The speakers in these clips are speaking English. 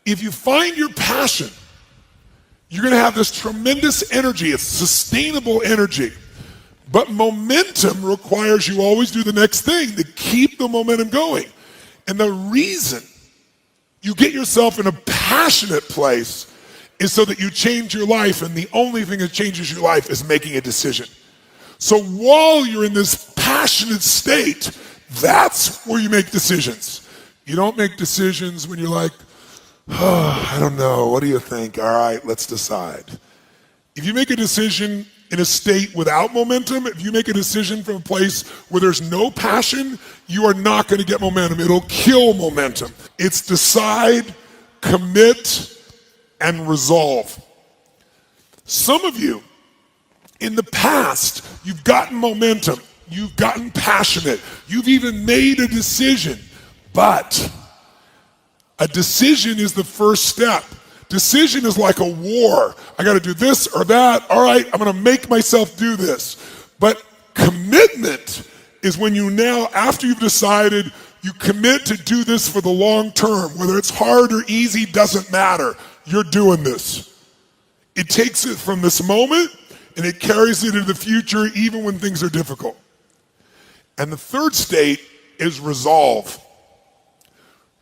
If you find your passion, you're going to have this tremendous energy. It's sustainable energy. But momentum requires you always do the next thing to keep the momentum going. And the reason you get yourself in a passionate place is so that you change your life, and the only thing that changes your life is making a decision. So while you're in this passionate state, that's where you make decisions. You don't make decisions when you're like, oh, I don't know, what do you think? All right, let's decide. If you make a decision in a state without momentum, if you make a decision from a place where there's no passion, you are not going to get momentum. It'll kill momentum. It's decide, commit, and resolve. Some of you, in the past, you've gotten momentum, you've gotten passionate, you've even made a decision, but a decision is the first step. Decision is like a war. I got to do this or that. All right, I'm going to make myself do this. But commitment is when you now, after you've decided, you commit to do this for the long term. Whether it's hard or easy, doesn't matter. You're doing this. It takes it from this moment and it carries it into the future even when things are difficult. And the third state is resolve.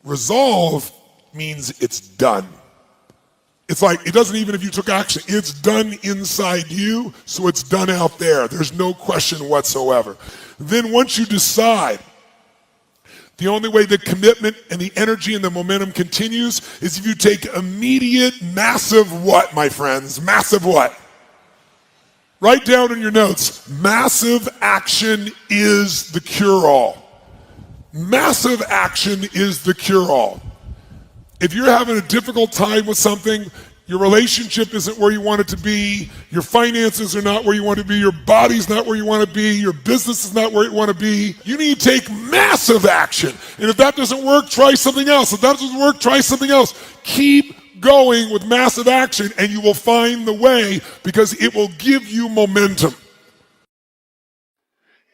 Resolve means it's done. It's like, it doesn't even if you took action, it's done inside you, so it's done out there. There's no question whatsoever. Then once you decide, the only way the commitment and the energy and the momentum continues is if you take immediate, massive what, my friends? Massive what? Write down in your notes, massive action is the cure-all. Massive action is the cure-all. If you're having a difficult time with something, your relationship isn't where you want it to be, your finances are not where you want to be, your body's not where you want to be, your business is not where you want to be, you need to take massive action. And if that doesn't work, try something else. If that doesn't work, try something else. Keep going with massive action and you will find the way, because it will give you momentum.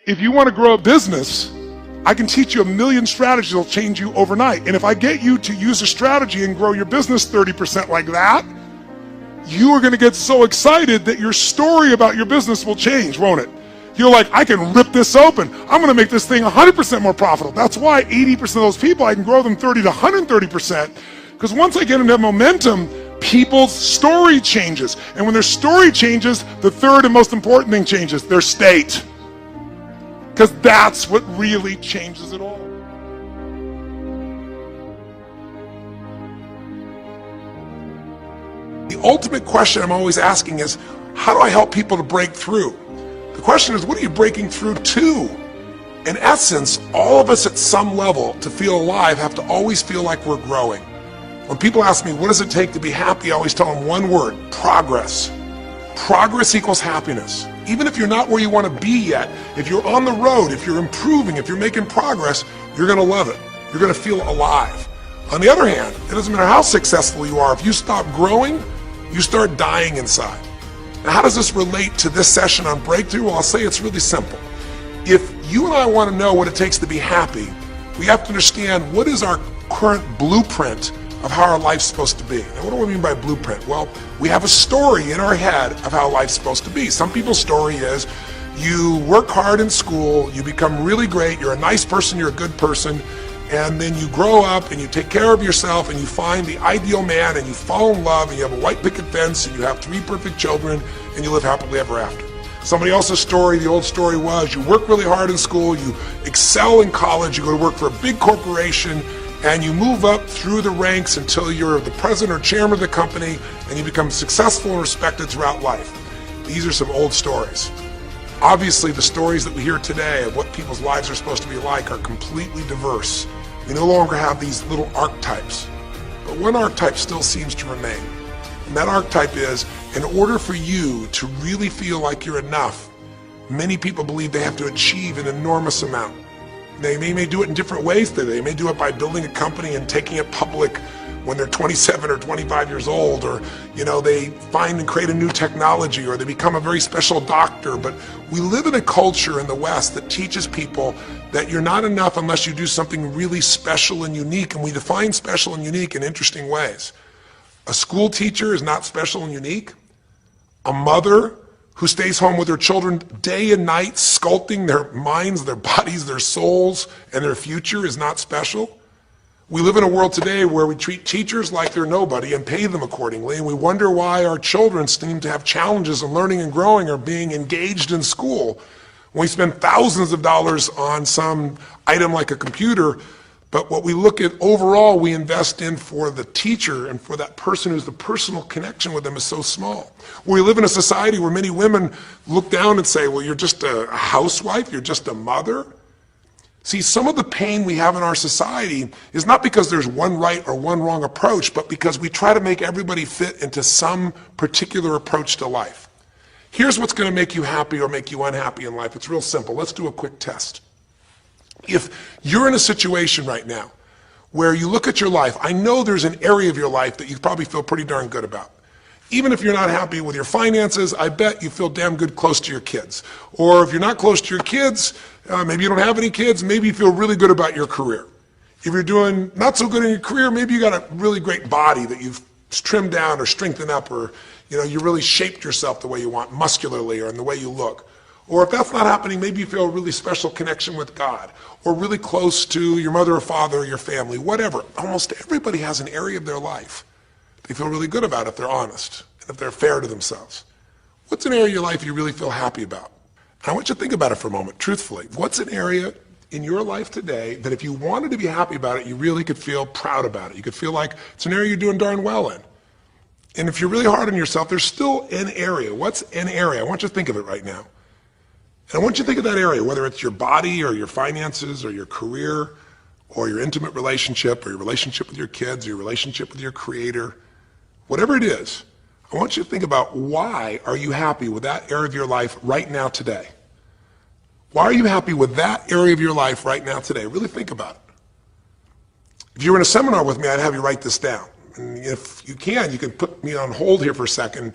If you want to grow a business, I can teach you 1 million strategies that will change you overnight. And if I get you to use a strategy and grow your business 30% like that, you are going to get so excited that your story about your business will change, won't it? You're like, I can rip this open. I'm going to make this thing 100% more profitable. That's why 80% of those people, I can grow them 30 to 130%. Because once I get them to have momentum, people's story changes. And when their story changes, the third and most important thing changes, their state. Because that's what really changes it all. The ultimate question I'm always asking is, how do I help people to break through? The question is, what are you breaking through to? In essence, all of us at some level to feel alive have to always feel like we're growing. When people ask me, what does it take to be happy? I always tell them one word, progress. Progress equals happiness. Even if you're not where you want to be yet, if you're on the road, if you're improving, if you're making progress, you're going to love it. You're going to feel alive. On the other hand, it doesn't matter how successful you are. If you stop growing, you start dying inside. Now, how does this relate to this session on breakthrough? Well, I'll say it's really simple. If you and I want to know what it takes to be happy, we have to understand what is our current blueprint of how our life's supposed to be. Now, what do I mean by blueprint? Well, we have a story in our head of how life's supposed to be. Some people's story is you work hard in school, you become really great, you're a nice person, you're a good person, and then you grow up and you take care of yourself and you find the ideal man and you fall in love and you have a white picket fence and you have 3 perfect children and you live happily ever after. Somebody else's story, the old story was you work really hard in school, you excel in college, you go to work for a big corporation, and you move up through the ranks until you're the president or chairman of the company and you become successful and respected throughout life. These are some old stories. Obviously, the stories that we hear today of what people's lives are supposed to be like are completely diverse. We no longer have these little archetypes, but one archetype still seems to remain. And that archetype is, in order for you to really feel like you're enough, many people believe they have to achieve an enormous amount. They may do it in different ways today. They may do it by building a company and taking it public when they're 27 or 25 years old, or they find and create a new technology, or they become a very special doctor. But we live in a culture in the West that teaches people that you're not enough unless you do something really special and unique, and we define special and unique in interesting ways. A school teacher is not special and unique. A mother who stays home with her children day and night, sculpting their minds, their bodies, their souls, and their future is not special. We live in a world today where we treat teachers like they're nobody and pay them accordingly, and we wonder why our children seem to have challenges in learning and growing or being engaged in school. We spend thousands of dollars on some item like a computer, but what we look at overall we invest in for the teacher and for that person who's the personal connection with them is so small. We live in a society where many women look down and say, well, you're just a housewife, you're just a mother. See, some of the pain we have in our society is not because there's one right or one wrong approach, but because we try to make everybody fit into some particular approach to life. Here's what's going to make you happy or make you unhappy in life. It's real simple. Let's do a quick test. If you're in a situation right now where you look at your life, I know there's an area of your life that you probably feel pretty darn good about. Even if you're not happy with your finances, I bet you feel damn good close to your kids. Or if you're not close to your kids, maybe you don't have any kids, maybe you feel really good about your career. If you're doing not so good in your career, maybe you got a really great body that you've trimmed down or strengthened up, or you really shaped yourself the way you want, muscularly, or in the way you look. Or if that's not happening, maybe you feel a really special connection with God, or really close to your mother or father or your family, whatever. Almost everybody has an area of their life they feel really good about if they're honest and if they're fair to themselves. What's an area of your life you really feel happy about? I want you to think about it for a moment, truthfully. What's an area in your life today that if you wanted to be happy about it, you really could feel proud about it? You could feel like it's an area you're doing darn well in. And if you're really hard on yourself, there's still an area. What's an area? I want you to think of it right now. And I want you to think of that area, whether it's your body or your finances or your career or your intimate relationship or your relationship with your kids or your relationship with your creator, whatever it is. I want you to think about, why are you happy with that area of your life right now today? Why are you happy with that area of your life right now today? Really think about it. If you were in a seminar with me, I'd have you write this down. And if you can put me on hold here for a second,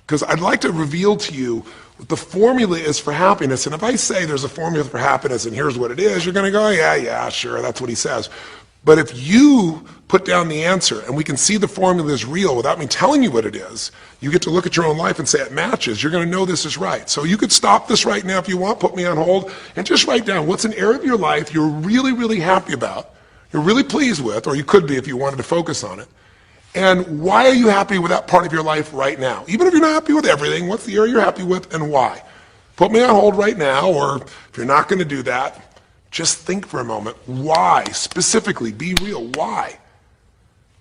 because I'd like to reveal to you what the formula is for happiness. And if I say there's a formula for happiness and here's what it is, you're going to go, yeah, sure, that's what he says. But if you put down the answer and we can see the formula is real without me telling you what it is, you get to look at your own life and say it matches, you're going to know this is right. So you could stop this right now if you want, put me on hold, and just write down what's an area of your life you're really, really happy about, you're really pleased with, or you could be if you wanted to focus on it. And why are you happy with that part of your life right now? Even if you're not happy with everything, what's the area you're happy with and why? Put me on hold right now, or if you're not going to do that, just think for a moment. Why? Specifically, be real. Why?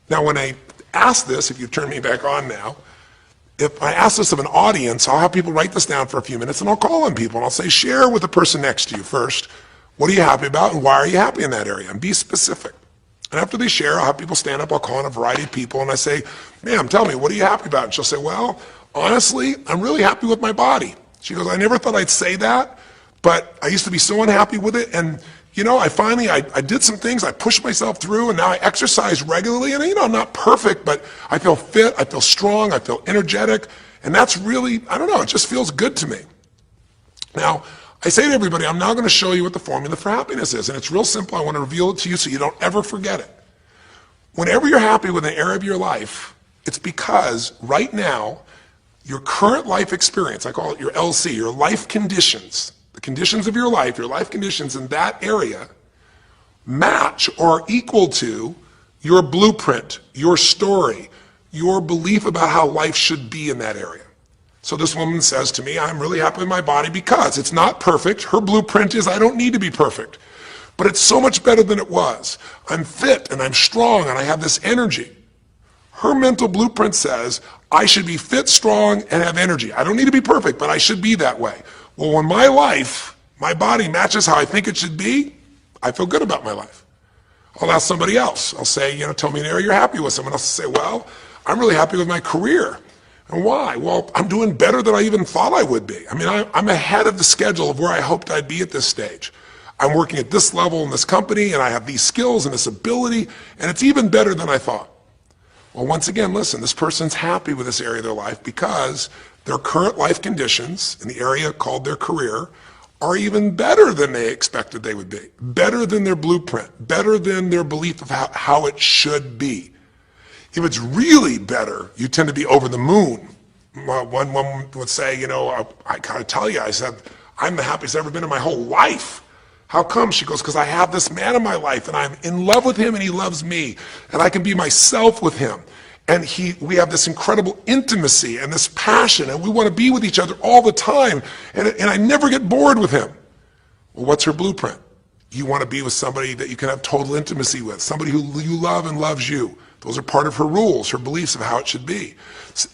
Now, when I ask this, if you turn me back on now, if I ask this of an audience, I'll have people write this down for a few minutes, and I'll call on people, and I'll say, share with the person next to you first. What are you happy about, and why are you happy in that area? And be specific. And after they share, I'll have people stand up, I'll call on a variety of people, and I say, ma'am, tell me, what are you happy about? And she'll say, well, honestly, I'm really happy with my body. She goes, I never thought I'd say that, but I used to be so unhappy with it, and I did some things, I pushed myself through, and now I exercise regularly, and I'm not perfect, but I feel fit, I feel strong, I feel energetic, and that's really, it just feels good to me. Now, I say to everybody, I'm now going to show you what the formula for happiness is, and it's real simple. I want to reveal it to you so you don't ever forget it. Whenever you're happy with an area of your life, it's because right now, your current life experience, I call it your LC, your life conditions, the conditions of your life conditions in that area match or equal to your blueprint, your story, your belief about how life should be in that area. So this woman says to me, I'm really happy with my body because it's not perfect. Her blueprint is I don't need to be perfect, but it's so much better than it was. I'm fit and I'm strong and I have this energy. Her mental blueprint says I should be fit, strong, and have energy. I don't need to be perfect, but I should be that way. Well, when my life, my body matches how I think it should be, I feel good about my life. I'll ask somebody else. I'll say, tell me an area you're happy with. Someone else will say, well, I'm really happy with my career. And why? Well, I'm doing better than I even thought I would be. I'm ahead of the schedule of where I hoped I'd be at this stage. I'm working at this level in this company, and I have these skills and this ability, and it's even better than I thought. Well, once again, listen, this person's happy with this area of their life because their current life conditions in the area called their career are even better than they expected they would be, better than their blueprint, better than their belief of how it should be. If it's really better, you tend to be over the moon. One woman would say, I gotta tell you, I said, I'm the happiest I've ever been in my whole life. How come? She goes, because I have this man in my life and I'm in love with him and he loves me and I can be myself with him. And we have this incredible intimacy and this passion and we want to be with each other all the time and I never get bored with him. Well, what's her blueprint? You want to be with somebody that you can have total intimacy with, somebody who you love and loves you. Those are part of her rules, her beliefs of how it should be.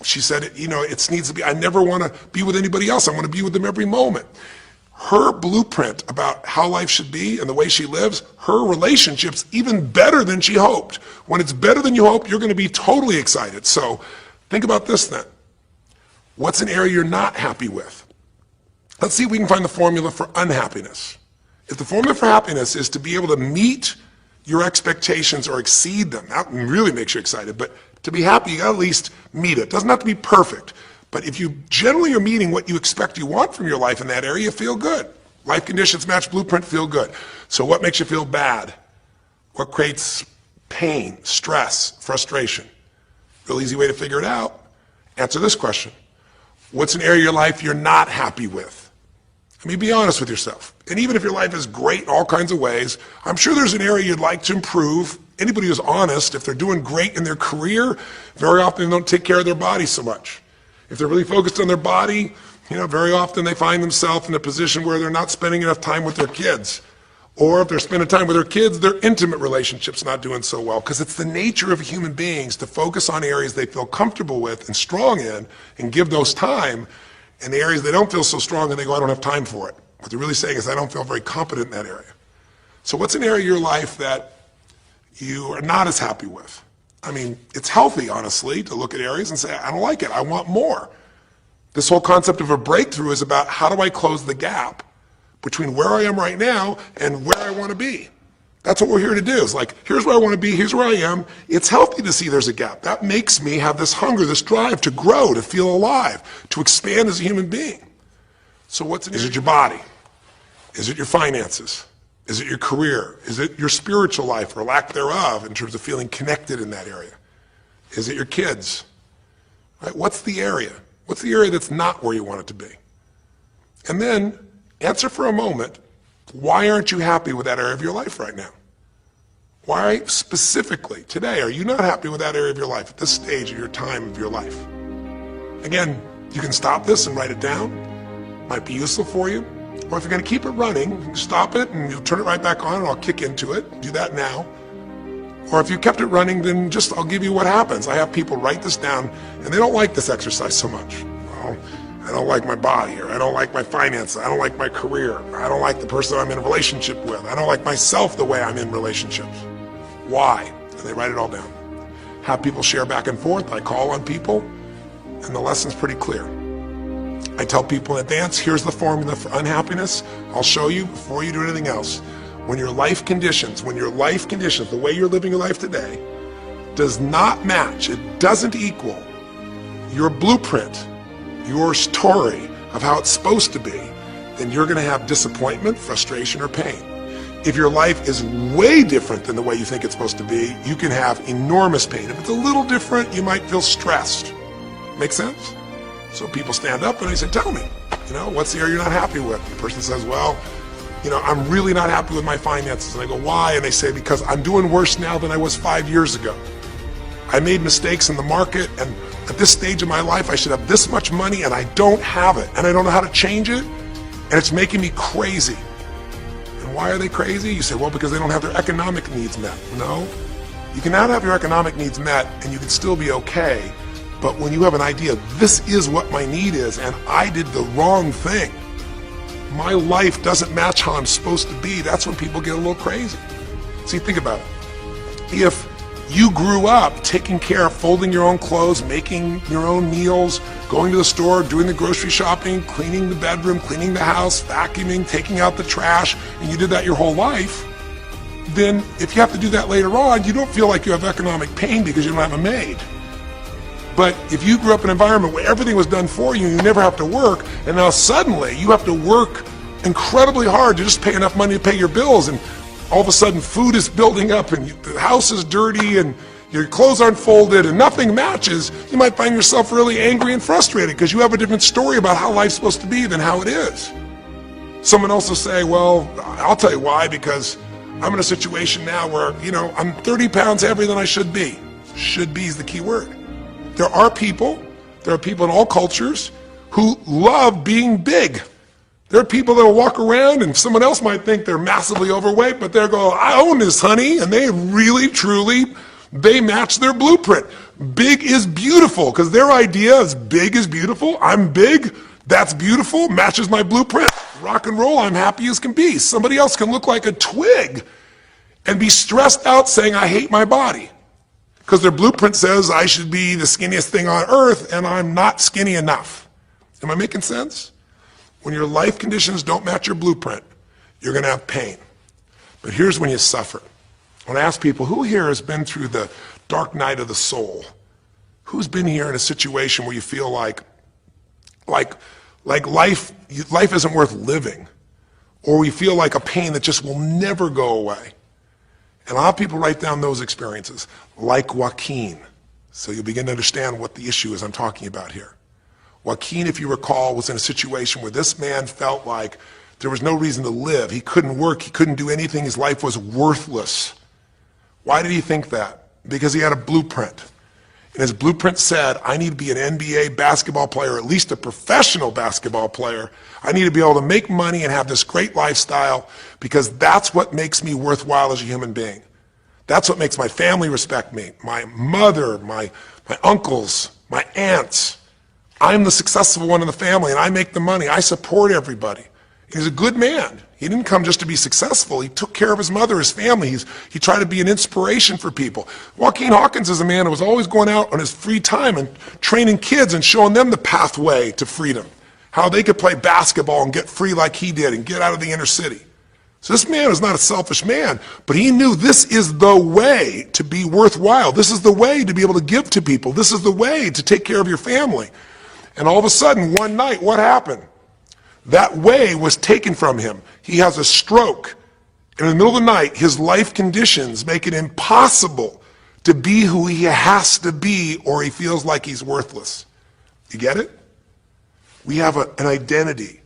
She said, it needs to be, I never want to be with anybody else. I want to be with them every moment. Her blueprint about how life should be and the way she lives, her relationship's even better than she hoped. When it's better than you hope, you're going to be totally excited. So think about this then. What's an area you're not happy with? Let's see if we can find the formula for unhappiness. If the formula for happiness is to be able to meet your expectations or exceed them, that really makes you excited, but to be happy, you got to at least meet it. It doesn't have to be perfect. But if you generally are meeting what you expect you want from your life in that area, you feel good. Life conditions match blueprint, feel good. So what makes you feel bad? What creates pain, stress, frustration? Real easy way to figure it out. Answer this question. What's an area of your life you're not happy with? I mean, be honest with yourself. And even if your life is great in all kinds of ways, I'm sure there's an area you'd like to improve. Anybody who's honest, if they're doing great in their career, very often they don't take care of their body so much. If they're really focused on their body, very often they find themselves in a position where they're not spending enough time with their kids. Or if they're spending time with their kids, their intimate relationship's not doing so well. Because it's the nature of human beings to focus on areas they feel comfortable with and strong in and give those time. And the areas they don't feel so strong and they go, I don't have time for it. What they're really saying is, I don't feel very competent in that area. So what's an area of your life that you are not as happy with? I mean, it's healthy, honestly, to look at areas and say, I don't like it, I want more. This whole concept of a breakthrough is about how do I close the gap between where I am right now and where I want to be. That's what we're here to do. It's like, here's where I want to be, here's where I am. It's healthy to see there's a gap. That makes me have this hunger, this drive to grow, to feel alive, to expand as a human being. So is it your body? Is it your finances? Is it your career? Is it your spiritual life or lack thereof in terms of feeling connected in that area? Is it your kids? Right? What's the area? What's the area that's not where you want it to be? And then answer for a moment, why aren't you happy with that area of your life right now? Why specifically today are you not happy with that area of your life at this stage of your time of your life? Again, you can stop this and write it down. Might be useful for you. Or if you're going to keep it running, stop it and you'll turn it right back on and I'll kick into it. Do that now. Or if you kept it running, then I'll give you what happens. I have people write this down and they don't like this exercise so much. Well, I don't like my body, or I don't like my finances, I don't like my career, I don't like the person I'm in a relationship with, I don't like myself the way I'm in relationships. Why? And they write it all down. Have people share back and forth. I call on people and the lesson's pretty clear. I tell people in advance, here's the formula for unhappiness. I'll show you before you do anything else. When your life conditions, the way you're living your life today, does not match, it doesn't equal your blueprint, your story of how it's supposed to be, then you're going to have disappointment, frustration, or pain. If your life is way different than the way you think it's supposed to be, you can have enormous pain. If it's a little different, you might feel stressed. Make sense? So people stand up and I say, tell me, what's the area you're not happy with? The person says, well, I'm really not happy with my finances. And I go, why? And they say, because I'm doing worse now than I was 5 years ago. I made mistakes in the market, and at this stage of my life, I should have this much money, and I don't have it, and I don't know how to change it, and it's making me crazy. And why are they crazy? You say, well, because they don't have their economic needs met. No, you can not have your economic needs met, and you can still be okay. But when you have an idea, this is what my need is, and I did the wrong thing, my life doesn't match how I'm supposed to be, that's when people get a little crazy. See, think about it. If You grew up taking care of folding your own clothes, making your own meals, going to the store, doing the grocery shopping, cleaning the bedroom, cleaning the house, vacuuming, taking out the trash, and you did that your whole life. Then if you have to do that later on, you don't feel like you have economic pain because you don't have a maid. But if you grew up in an environment where everything was done for you and you never have to work, and now suddenly you have to work incredibly hard to just pay enough money to pay your bills, and all of a sudden food is building up and the house is dirty and your clothes aren't folded and nothing matches, you might find yourself really angry and frustrated because you have a different story about how life's supposed to be than how it is. Someone else will say, well, I'll tell you why, because I'm in a situation now where, I'm 30 pounds heavier than I should be. Should be is the key word. There are people in all cultures who love being big. There are people that will walk around and someone else might think they're massively overweight, but they'll go, I own this, honey, and they really, truly, they match their blueprint. Big is beautiful, because their idea is big is beautiful. I'm big, that's beautiful, matches my blueprint. Rock and roll, I'm happy as can be. Somebody else can look like a twig and be stressed out saying, I hate my body, because their blueprint says I should be the skinniest thing on earth and I'm not skinny enough. Am I making sense? When your life conditions don't match your blueprint, you're going to have pain. But here's when you suffer. When I ask people, who here has been through the dark night of the soul? Who's been here in a situation where you feel like life isn't worth living, or we feel like a pain that just will never go away? And a lot of people write down those experiences, like Joaquin. So you'll begin to understand what the issue is I'm talking about here. Joaquin, if you recall, was in a situation where this man felt like there was no reason to live. He couldn't work, he couldn't do anything, his life was worthless. Why did he think that? Because he had a blueprint. And his blueprint said, I need to be an NBA basketball player, at least a professional basketball player. I need to be able to make money and have this great lifestyle, because that's what makes me worthwhile as a human being. That's what makes my family respect me. My mother, my uncles, my aunts. I'm the successful one in the family, and I make the money. I support everybody. He's a good man. He didn't come just to be successful. He took care of his mother, his family. He tried to be an inspiration for people. Joaquin Hawkins is a man who was always going out on his free time and training kids and showing them the pathway to freedom, how they could play basketball and get free like he did and get out of the inner city. So this man was not a selfish man, but he knew this is the way to be worthwhile. This is the way to be able to give to people. This is the way to take care of your family. And all of a sudden, one night, what happened? That way was taken from him. He has a stroke. And in the middle of the night, his life conditions make it impossible to be who he has to be, or he feels like he's worthless. You get it? We have an identity.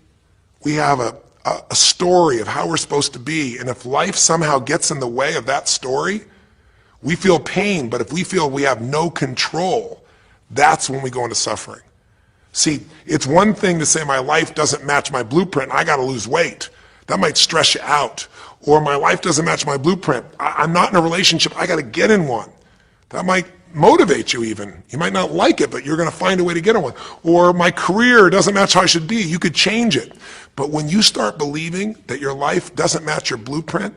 We have a story of how we're supposed to be. And if life somehow gets in the way of that story, we feel pain. But if we feel we have no control, that's when we go into suffering. See, it's one thing to say my life doesn't match my blueprint, I got to lose weight. That might stress you out. Or my life doesn't match my blueprint, I'm not in a relationship, I got to get in one. That might motivate you even. You might not like it, but you're going to find a way to get in one. Or my career doesn't match how I should be, you could change it. But when you start believing that your life doesn't match your blueprint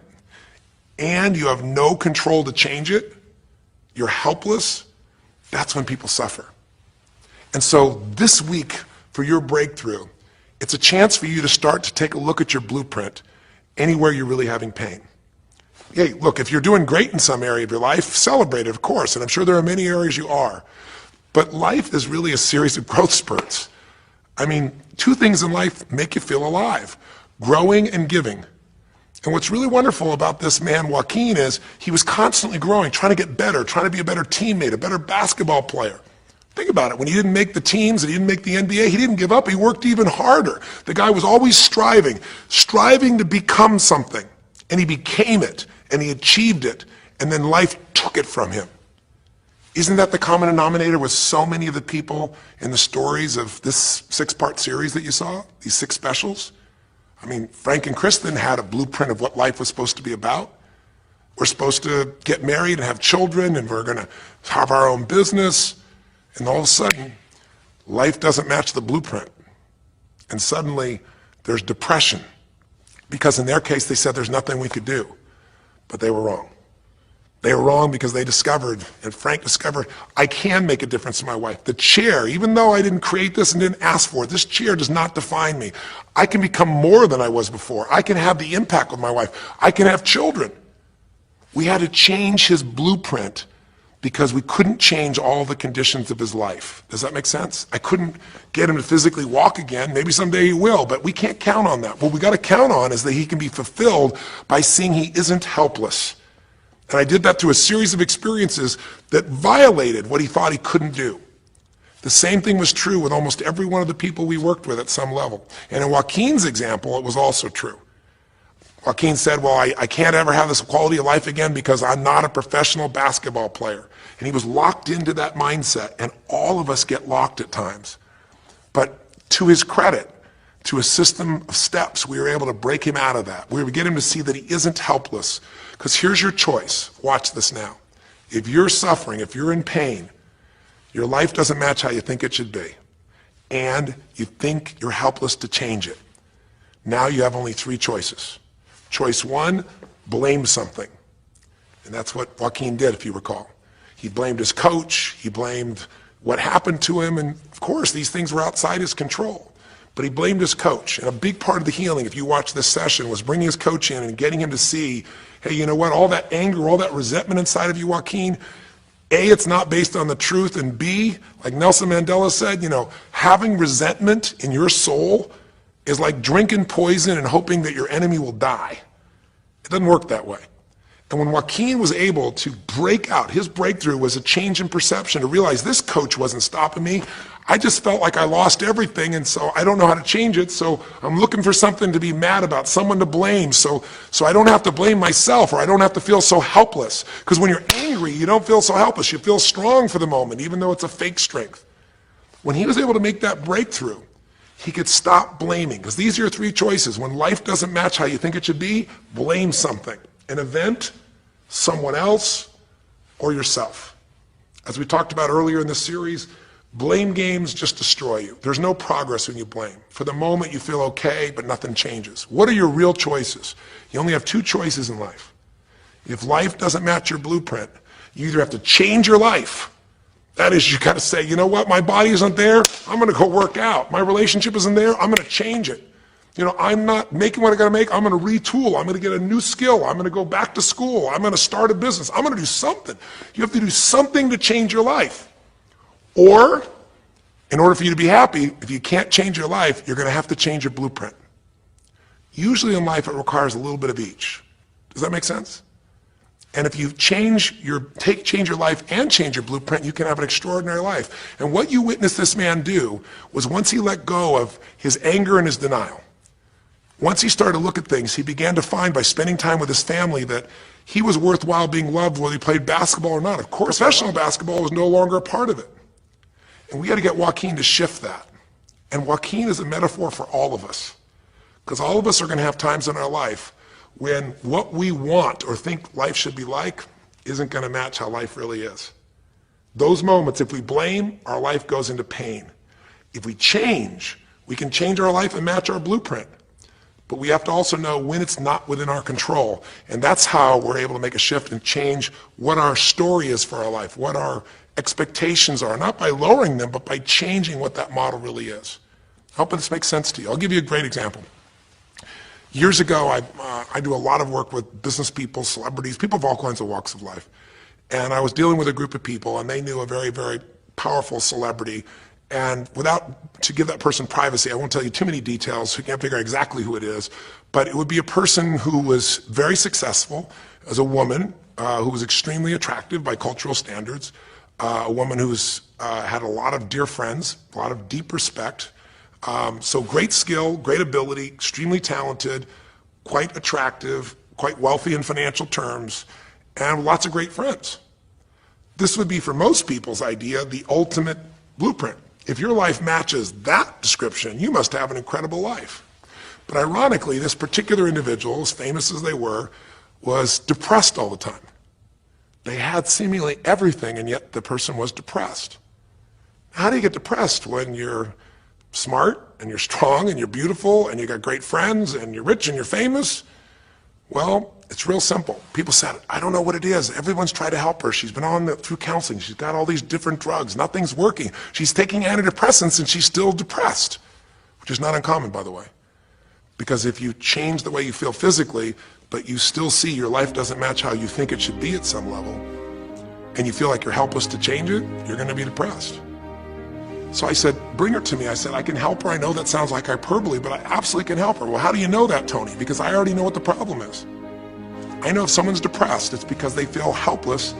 and you have no control to change it, you're helpless, that's when people suffer. And so this week, for your breakthrough, it's a chance for you to start to take a look at your blueprint anywhere you're really having pain. Hey, look, if you're doing great in some area of your life, celebrate it, of course, and I'm sure there are many areas you are. But life is really a series of growth spurts. I mean, two things in life make you feel alive: growing and giving. And what's really wonderful about this man, Joaquin, is he was constantly growing, trying to get better, trying to be a better teammate, a better basketball player. Think about it. When he didn't make the teams and he didn't make the NBA, he didn't give up. He worked even harder. The guy was always striving to become something. And he became it, and he achieved it, and then life took it from him. Isn't that the common denominator with so many of the people in the stories of this 6-part series that you saw, these 6 specials? I mean, Frank and Kristen had a blueprint of what life was supposed to be about. We're supposed to get married and have children, and we're going to have our own business. And all of a sudden, life doesn't match the blueprint. And suddenly, there's depression. Because in their case, they said there's nothing we could do. But they were wrong. They were wrong because they discovered, and Frank discovered, I can make a difference in my wife. The chair, even though I didn't create this and didn't ask for it, this chair does not define me. I can become more than I was before. I can have the impact with my wife. I can have children. We had to change his blueprint because we couldn't change all the conditions of his life. Does that make sense? I couldn't get him to physically walk again. Maybe someday he will, but we can't count on that. What we got to count on is that he can be fulfilled by seeing he isn't helpless. And I did that through a series of experiences that violated what he thought he couldn't do. The same thing was true with almost every one of the people we worked with at some level. And in Joaquin's example, it was also true. Joaquin said, well, I can't ever have this quality of life again because I'm not a professional basketball player. And he was locked into that mindset, and all of us get locked at times. But to his credit, to a system of steps, we were able to break him out of that. We were able to get him to see that he isn't helpless. Because here's your choice. Watch this now. If you're suffering, if you're in pain, your life doesn't match how you think it should be, and you think you're helpless to change it, now you have only three choices. Choice one, blame something. And that's what Joaquin did, if you recall. He blamed his coach, he blamed what happened to him, and of course these things were outside his control. But he blamed his coach. And a big part of the healing, if you watch this session, was bringing his coach in and getting him to see, hey, you know what, all that anger, all that resentment inside of you, Joaquin, A, it's not based on the truth, and B, like Nelson Mandela said, having resentment in your soul is like drinking poison and hoping that your enemy will die. It doesn't work that way. And when Joaquin was able to break out, his breakthrough was a change in perception, to realize this coach wasn't stopping me. I just felt like I lost everything, and so I don't know how to change it, so I'm looking for something to be mad about, someone to blame, so I don't have to blame myself, or I don't have to feel so helpless. Because when you're angry, you don't feel so helpless. You feel strong for the moment, even though it's a fake strength. When he was able to make that breakthrough, he could stop blaming. Because these are your three choices. When life doesn't match how you think it should be, blame something. An event, someone else, or yourself. As we talked about earlier in this series, blame games just destroy you. There's no progress when you blame. For the moment you feel okay, but nothing changes. What are your real choices? You only have two choices in life. If life doesn't match your blueprint, you either have to change your life. That is, you got to say, you know what, my body isn't there, I'm going to go work out. My relationship isn't there, I'm going to change it. I'm not making what I got to make, I'm going to retool, I'm going to get a new skill, I'm going to go back to school, I'm going to start a business, I'm going to do something. You have to do something to change your life. Or, in order for you to be happy, if you can't change your life, you're going to have to change your blueprint. Usually in life, it requires a little bit of each. Does that make sense? And if you change your life and change your blueprint, you can have an extraordinary life. And what you witnessed this man do was once he let go of his anger and his denial, once he started to look at things, he began to find by spending time with his family that he was worthwhile being loved whether he played basketball or not. Of course, professional basketball was no longer a part of it. And we got to get Joaquin to shift that. And Joaquin is a metaphor for all of us. Because all of us are going to have times in our life when what we want or think life should be like isn't going to match how life really is. Those moments, if we blame, our life goes into pain. If we change, we can change our life and match our blueprint. But we have to also know when it's not within our control. And that's how we're able to make a shift and change what our story is for our life, what our expectations are, not by lowering them, but by changing what that model really is. I hope this makes sense to you. I'll give you a great example. Years ago, I do a lot of work with business people, celebrities, people of all kinds of walks of life. And I was dealing with a group of people, and they knew a very, very powerful celebrity. And to give that person privacy, I won't tell you too many details, so you can't figure out exactly who it is, but it would be a person who was very successful as a woman, who was extremely attractive by cultural standards, a woman who's had a lot of dear friends, a lot of deep respect, so great skill, great ability, extremely talented, quite attractive, quite wealthy in financial terms, and lots of great friends. This would be, for most people's idea, the ultimate blueprint. If your life matches that description, you must have an incredible life. But ironically, this particular individual, as famous as they were, was depressed all the time. They had seemingly everything, and yet the person was depressed. How do you get depressed when you're smart, and you're strong, and you're beautiful, and you got great friends, and you're rich, and you're famous? Well, it's real simple. People said, I don't know what it is. Everyone's tried to help her. She's been through counseling. She's got all these different drugs. Nothing's working. She's taking antidepressants and she's still depressed, which is not uncommon, by the way. Because if you change the way you feel physically, but you still see your life doesn't match how you think it should be at some level, and you feel like you're helpless to change it, you're going to be depressed. So I said, bring her to me. I said, I can help her. I know that sounds like hyperbole, but I absolutely can help her. Well, how do you know that, Tony? Because I already know what the problem is. I know if someone's depressed, it's because they feel helpless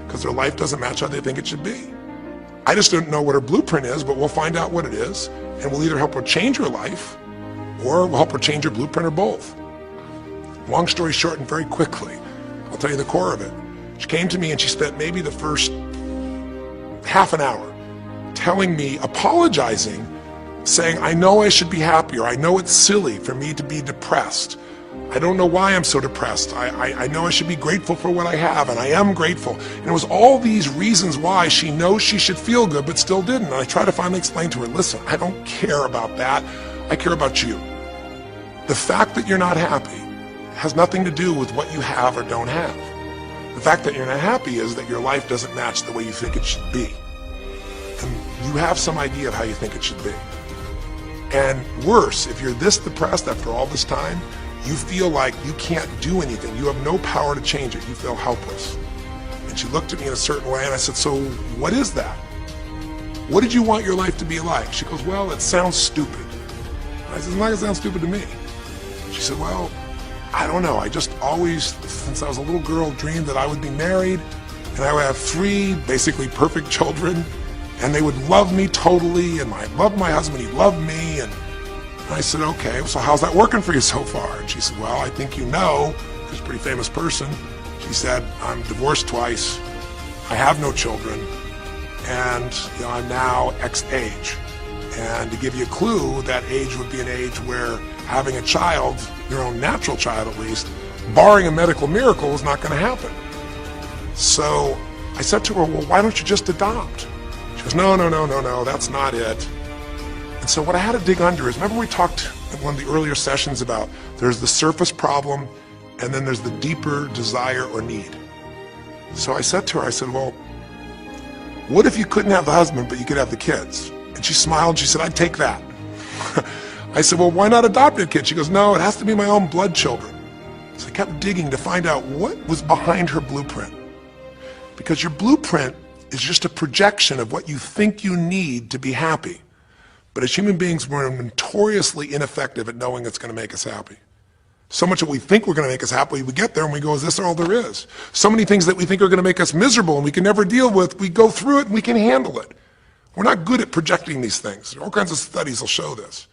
because their life doesn't match how they think it should be. I just don't know what her blueprint is, but we'll find out what it is, and we'll either help her change her life, or we'll help her change her blueprint, or both. Long story short, and very quickly, I'll tell you the core of it. She came to me and she spent maybe the first half an hour telling me, apologizing, saying, I know I should be happier. I know it's silly for me to be depressed. I don't know why I'm so depressed. I know I should be grateful for what I have, and I am grateful. And it was all these reasons why she knows she should feel good, but still didn't. And I tried to finally explain to her, listen, I don't care about that. I care about you. The fact that you're not happy has nothing to do with what you have or don't have. The fact that you're not happy is that your life doesn't match the way you think it should be. And you have some idea of how you think it should be. And worse, if you're this depressed after all this time, you feel like you can't do anything. You have no power to change it. You feel helpless. And she looked at me in a certain way, and I said, so what is that? What did you want your life to be like? She goes, well, it sounds stupid. I said, it's not going to sound stupid to me. She said, well, I don't know. I just always, since I was a little girl, dreamed that I would be married and I would have 3 basically perfect children, and they would love me totally, and I loved my husband, he'd love me. And I said, okay, so how's that working for you so far? And she said, well, I think you know, she's a pretty famous person. She said, I'm divorced twice, I have no children, and I'm now X age. And to give you a clue, that age would be an age where having a child, your own natural child at least, barring a medical miracle, is not going to happen. So I said to her, well, why don't you just adopt? She goes, no, that's not it. And so what I had to dig under is, remember we talked in one of the earlier sessions about there's the surface problem and then there's the deeper desire or need. So I said to her, I said, well, what if you couldn't have the husband but you could have the kids? And she smiled and she said, I'd take that. I said, well, why not adopt a kid? She goes, no, it has to be my own blood children. So I kept digging to find out what was behind her blueprint. Because your blueprint is just a projection of what you think you need to be happy. But as human beings, we're notoriously ineffective at knowing it's going to make us happy. So much that we think we're going to make us happy, we get there and we go, is this all there is? So many things that we think are going to make us miserable and we can never deal with, we go through it and we can handle it. We're not good at projecting these things. All kinds of studies will show this.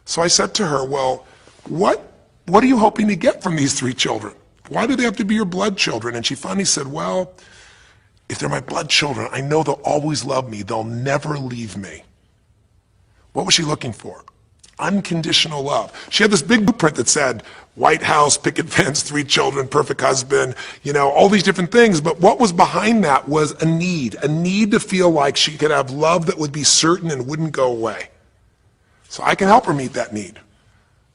So I said to her, well, what are you hoping to get from these 3 children? Why do they have to be your blood children? And she finally said, well, if they're my blood children, I know they'll always love me. They'll never leave me. What was she looking for? Unconditional love. She had this big blueprint that said, White House, picket fence, 3 children, perfect husband, all these different things. But what was behind that was a need to feel like she could have love that would be certain and wouldn't go away. So I can help her meet that need.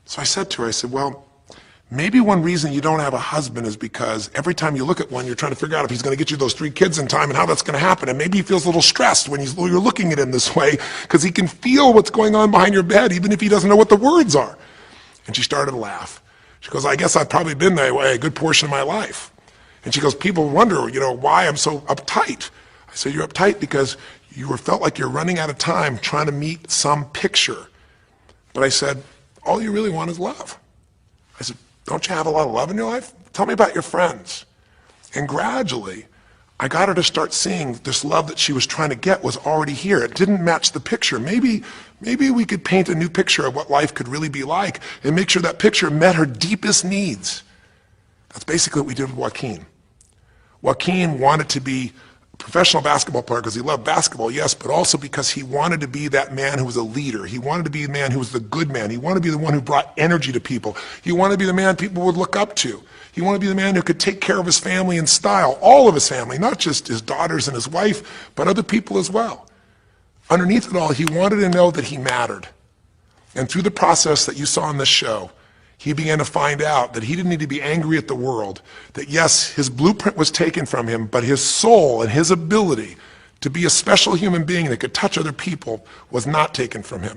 So I said to her, I said, well, maybe one reason you don't have a husband is because every time you look at one, you're trying to figure out if he's going to get you those 3 kids in time and how that's going to happen. And maybe he feels a little stressed when you're looking at him this way because he can feel what's going on behind your bed, even if he doesn't know what the words are. And she started to laugh. She goes, I guess I've probably been that way a good portion of my life. And she goes, people wonder, why I'm so uptight. I said, you're uptight because you felt like you're running out of time trying to meet some picture. But I said, all you really want is love. I said, don't you have a lot of love in your life? Tell me about your friends. And gradually, I got her to start seeing this love that she was trying to get was already here. It didn't match the picture. Maybe we could paint a new picture of what life could really be like and make sure that picture met her deepest needs. That's basically what we did with Joaquin. Joaquin wanted to be a professional basketball player because he loved basketball, yes, but also because he wanted to be that man who was a leader. He wanted to be the man who was the good man. He wanted to be the one who brought energy to people. He wanted to be the man people would look up to. He wanted to be the man who could take care of his family in style, all of his family, not just his daughters and his wife, but other people as well. Underneath it all, he wanted to know that he mattered. And through the process that you saw in this show, he began to find out that he didn't need to be angry at the world, that yes, his blueprint was taken from him, but his soul and his ability to be a special human being that could touch other people was not taken from him.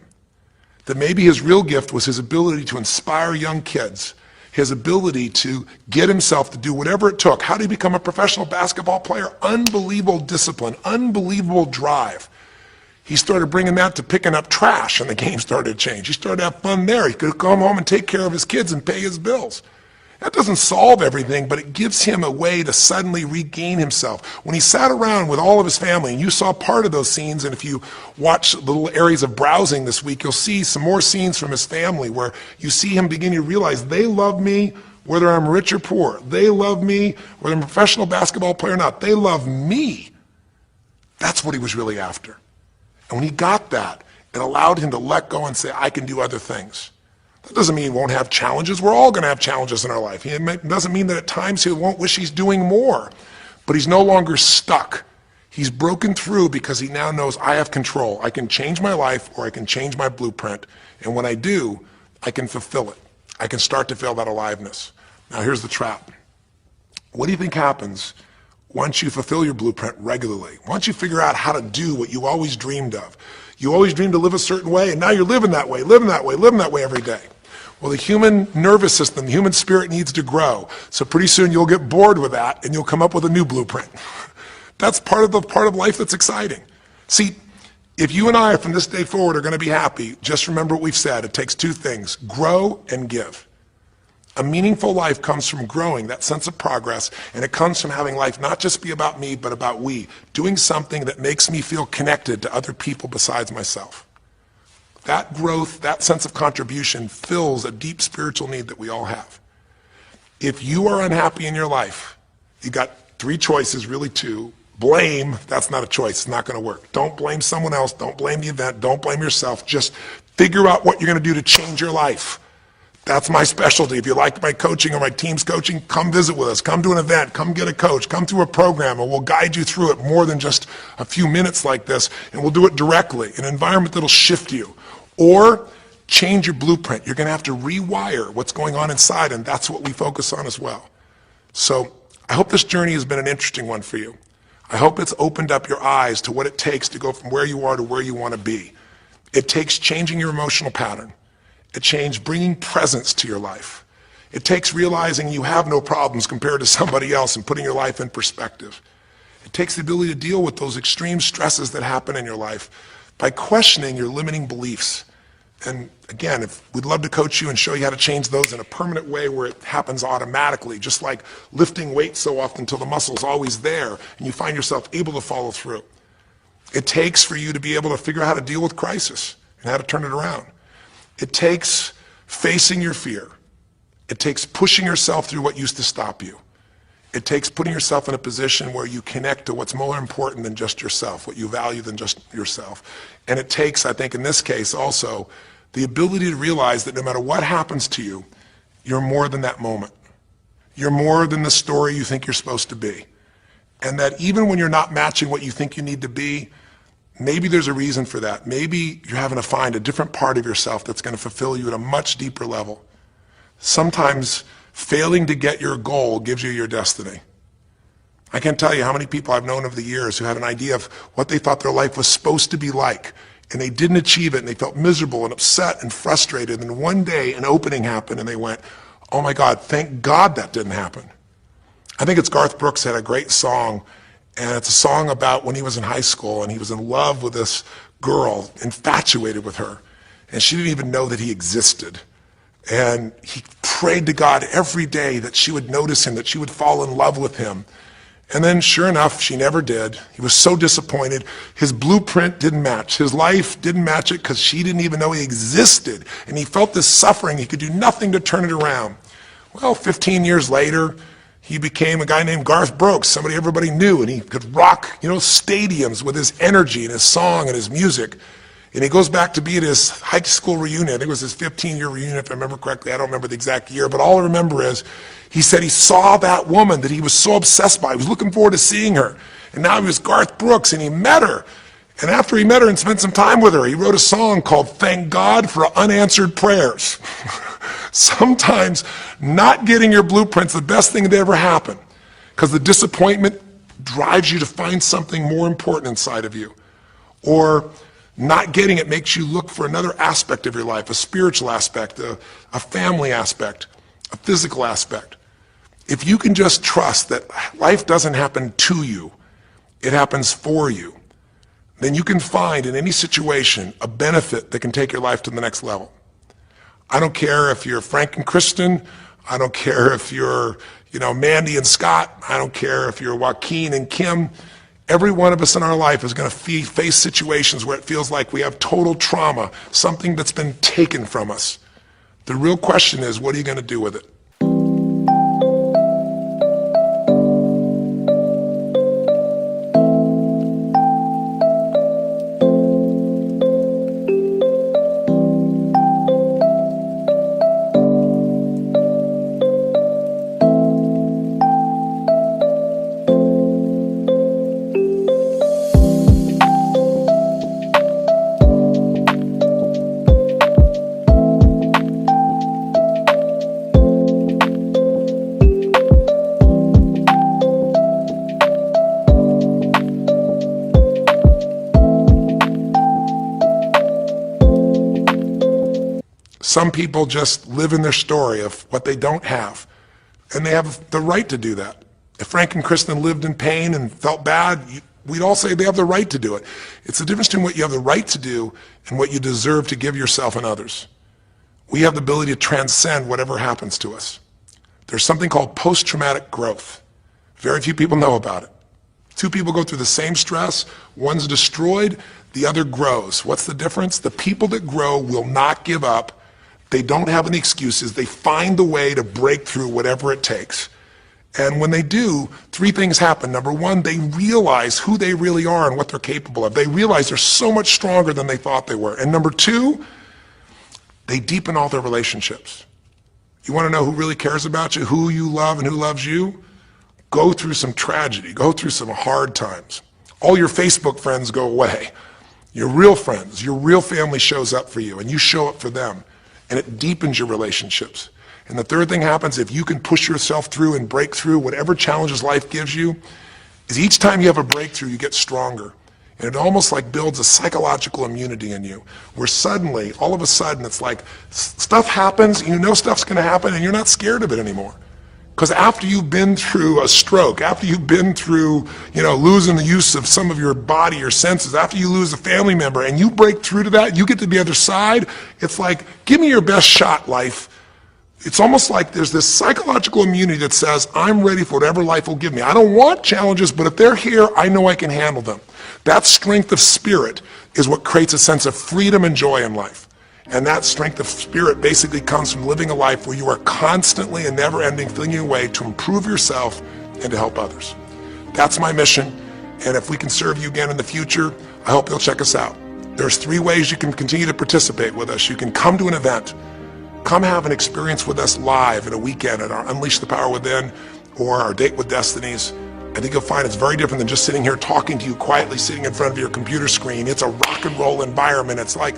That maybe his real gift was his ability to inspire young kids, his ability to get himself to do whatever it took. How did he become a professional basketball player? Unbelievable discipline, unbelievable drive. He started bringing that to picking up trash, and the game started to change. He started to have fun there. He could come home and take care of his kids and pay his bills. That doesn't solve everything, but it gives him a way to suddenly regain himself. When he sat around with all of his family, and you saw part of those scenes, and if you watch little areas of browsing this week, you'll see some more scenes from his family where you see him beginning to realize they love me whether I'm rich or poor. They love me whether I'm a professional basketball player or not. They love me. That's what he was really after. And when he got that, it allowed him to let go and say, I can do other things. That doesn't mean he won't have challenges. We're all going to have challenges in our life. It doesn't mean that at times he won't wish he's doing more. But he's no longer stuck. He's broken through because he now knows I have control. I can change my life or I can change my blueprint. And when I do, I can fulfill it. I can start to feel that aliveness. Now here's the trap. What do you think happens once you fulfill your blueprint regularly? Once you figure out how to do what you always dreamed of? You always dreamed to live a certain way, and now you're living that way every day. Well, the human nervous system, the human spirit needs to grow. So pretty soon you'll get bored with that, and you'll come up with a new blueprint. That's part of life that's exciting. See, if you and I from this day forward are going to be happy, just remember what we've said. It takes two things: grow and give. A meaningful life comes from growing, that sense of progress, and it comes from having life not just be about me, but about we, doing something that makes me feel connected to other people besides myself. That growth, that sense of contribution fills a deep spiritual need that we all have. If you are unhappy in your life, you got three choices, really two. Blame, that's not a choice, it's not going to work. Don't blame someone else, don't blame the event, don't blame yourself. Just figure out what you're going to do to change your life. That's my specialty. If you like my coaching or my team's coaching, come visit with us. Come to an event. Come get a coach. Come through a program, and we'll guide you through it more than just a few minutes like this, and we'll do it directly, an environment that'll shift you. Or change your blueprint. You're going to have to rewire what's going on inside, and that's what we focus on as well. So I hope this journey has been an interesting one for you. I hope it's opened up your eyes to what it takes to go from where you are to where you want to be. It takes changing your emotional pattern. It takes bringing presence to your life. It takes realizing you have no problems compared to somebody else and putting your life in perspective. It takes the ability to deal with those extreme stresses that happen in your life by questioning your limiting beliefs. And again, we'd love to coach you and show you how to change those in a permanent way where it happens automatically, just like lifting weights so often until the muscle's always there and you find yourself able to follow through. It takes for you to be able to figure out how to deal with crisis and how to turn it around. It takes facing your fear. It takes pushing yourself through what used to stop you. It takes putting yourself in a position where you connect to what's more important than just yourself, what you value than just yourself. And it takes, I think in this case also, the ability to realize that no matter what happens to you, you're more than that moment. You're more than the story you think you're supposed to be. And that even when you're not matching what you think you need to be, maybe there's a reason for that. Maybe you're having to find a different part of yourself that's going to fulfill you at a much deeper level. Sometimes failing to get your goal gives you your destiny. I can't tell you how many people I've known over the years who had an idea of what they thought their life was supposed to be like, and they didn't achieve it, and they felt miserable and upset and frustrated, and one day an opening happened, and they went, oh my God, thank God that didn't happen. I think it's Garth Brooks had a great song, and it's a song about when he was in high school, and he was in love with this girl, infatuated with her, and she didn't even know that he existed. And he prayed to God every day that she would notice him, that she would fall in love with him. And then sure enough, she never did. He was so disappointed. His blueprint didn't match. His life didn't match it because she didn't even know he existed. And he felt this suffering. He could do nothing to turn it around. Well, 15 years later, he became a guy named Garth Brooks, somebody everybody knew, and he could rock, stadiums with his energy and his song and his music. And he goes back to be at his high school reunion. I think it was his 15-year reunion, if I remember correctly. I don't remember the exact year, but all I remember is he said he saw that woman that he was so obsessed by. He was looking forward to seeing her. And now he was Garth Brooks, and he met her. And after he met her and spent some time with her, he wrote a song called Thank God for Unanswered Prayers. Sometimes not getting your blueprint's the best thing that ever happened, because the disappointment drives you to find something more important inside of you. Or not getting it makes you look for another aspect of your life, a spiritual aspect, a family aspect, a physical aspect. If you can just trust that life doesn't happen to you, it happens for you, then you can find in any situation a benefit that can take your life to the next level. I don't care if you're Frank and Kristen. I don't care if you're, Mandy and Scott. I don't care if you're Joaquin and Kim. Every one of us in our life is going to face situations where it feels like we have total trauma, something that's been taken from us. The real question is, what are you going to do with it? Some people just live in their story of what they don't have, and they have the right to do that. If Frank and Kristen lived in pain and felt bad, we'd all say they have the right to do it. It's the difference between what you have the right to do and what you deserve to give yourself and others. We have the ability to transcend whatever happens to us. There's something called post-traumatic growth. Very few people know about it. Two people go through the same stress, one's destroyed, the other grows. What's the difference? The people that grow will not give up. They don't have any excuses. They find the way to break through whatever it takes. And when they do, three things happen. Number one, they realize who they really are and what they're capable of. They realize they're so much stronger than they thought they were. And number two, they deepen all their relationships. You want to know who really cares about you, who you love and who loves you? Go through some tragedy. Go through some hard times. All your Facebook friends go away. Your real friends, your real family shows up for you, and you show up for them. And it deepens your relationships. And the third thing happens, if you can push yourself through and break through whatever challenges life gives you, is each time you have a breakthrough, you get stronger. And it almost like builds a psychological immunity in you, where suddenly, all of a sudden, it's like stuff happens, you know stuff's gonna happen, and you're not scared of it anymore. Because after you've been through a stroke, after you've been through, losing the use of some of your body or senses, after you lose a family member and you break through to that, you get to the other side, it's like, give me your best shot, life. It's almost like there's this psychological immunity that says, I'm ready for whatever life will give me. I don't want challenges, but if they're here, I know I can handle them. That strength of spirit is what creates a sense of freedom and joy in life. And that strength of spirit basically comes from living a life where you are constantly and never-ending flinging away to improve yourself and to help others. That's my mission, and if we can serve you again in the future, I hope you'll check us out. There's 3 ways you can continue to participate with us. You can come to an event, come have an experience with us live at a weekend at our Unleash the Power Within or our Date with Destinies. I think you'll find it's very different than just sitting here talking to you quietly, sitting in front of your computer screen. It's a rock and roll environment. It's like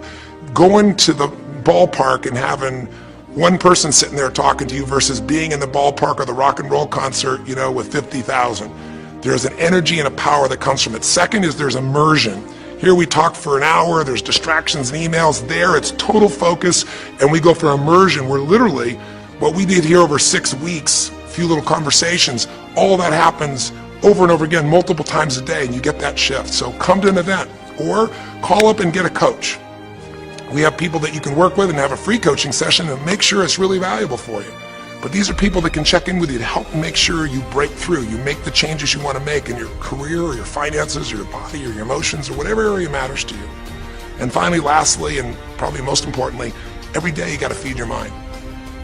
going to the ballpark and having one person sitting there talking to you versus being in the ballpark or the rock and roll concert, with 50,000. There's an energy and a power that comes from it. Second is there's immersion. Here we talk for an hour, there's distractions and emails. There it's total focus, and we go for immersion where literally what we did here over 6 weeks, a few little conversations, all that happens over and over again, multiple times a day, and you get that shift. So come to an event or call up and get a coach. We have people that you can work with and have a free coaching session and make sure it's really valuable for you. But these are people that can check in with you to help make sure you break through, you make the changes you want to make in your career or your finances or your body or your emotions or whatever area matters to you. And finally, lastly, and probably most importantly, every day you got to feed your mind.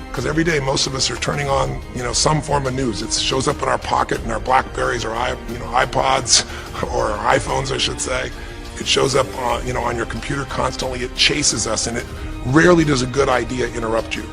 Because every day most of us are turning on, some form of news. It shows up in our pocket, in our Blackberries or iPods or our iPhones, I should say. It shows up on your computer constantly. It chases us, and it rarely does a good idea interrupt you.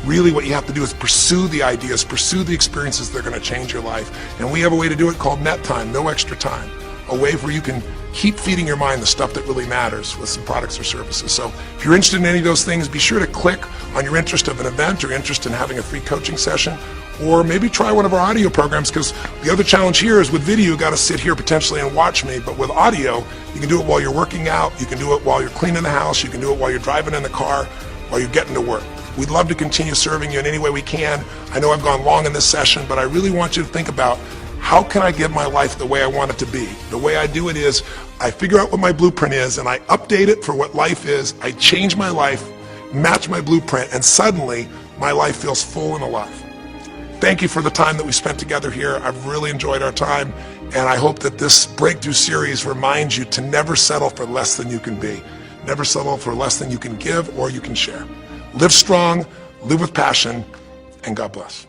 Really what you have to do is pursue the ideas, pursue the experiences that are going to change your life. And we have a way to do it called net time, no extra time. A way where you can keep feeding your mind the stuff that really matters with some products or services. So if you're interested in any of those things, be sure to click on your interest of an event or interest in having a free coaching session, or maybe try one of our audio programs, because the other challenge here is with video, you got to sit here potentially and watch me, but with audio, you can do it while you're working out, you can do it while you're cleaning the house, you can do it while you're driving in the car, while you're getting to work. We'd love to continue serving you in any way we can. I know I've gone long in this session, but I really want you to think about, how can I give my life the way I want it to be? The way I do it is I figure out what my blueprint is and I update it for what life is. I change my life, match my blueprint, and suddenly my life feels full and alive. Thank you for the time that we spent together here. I've really enjoyed our time, and I hope that this breakthrough series reminds you to never settle for less than you can be. Never settle for less than you can give or you can share. Live strong, live with passion, and God bless.